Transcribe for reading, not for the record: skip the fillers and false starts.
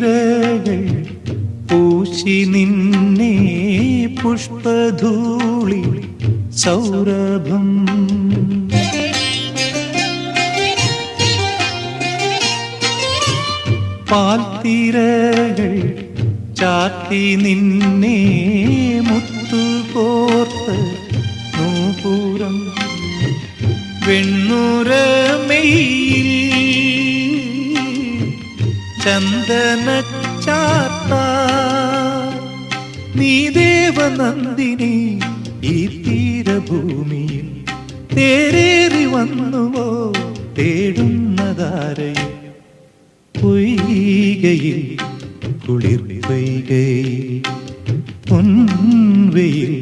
പാൽത്തിരകൾ പൂശി നിന്നെ പുഷ്പധൂളി സൗരഭം. പാൽത്തിരകൾ ചാത്തി നിന്നെ മുത്തുകോർത്ത് നൂപുരം വെണ്ണുരമയിൽ ചന്ദന ചാത്ത. നീ ദേവനന്ദിനി ഈ തീരഭൂമിയിൽ തേരേറി വന്നുവോ തേടുന്നതാരയിൽ. പൊയ്കയിൽ കുളിർ പൊയ്കയിൽ പൊൻവെയിൽ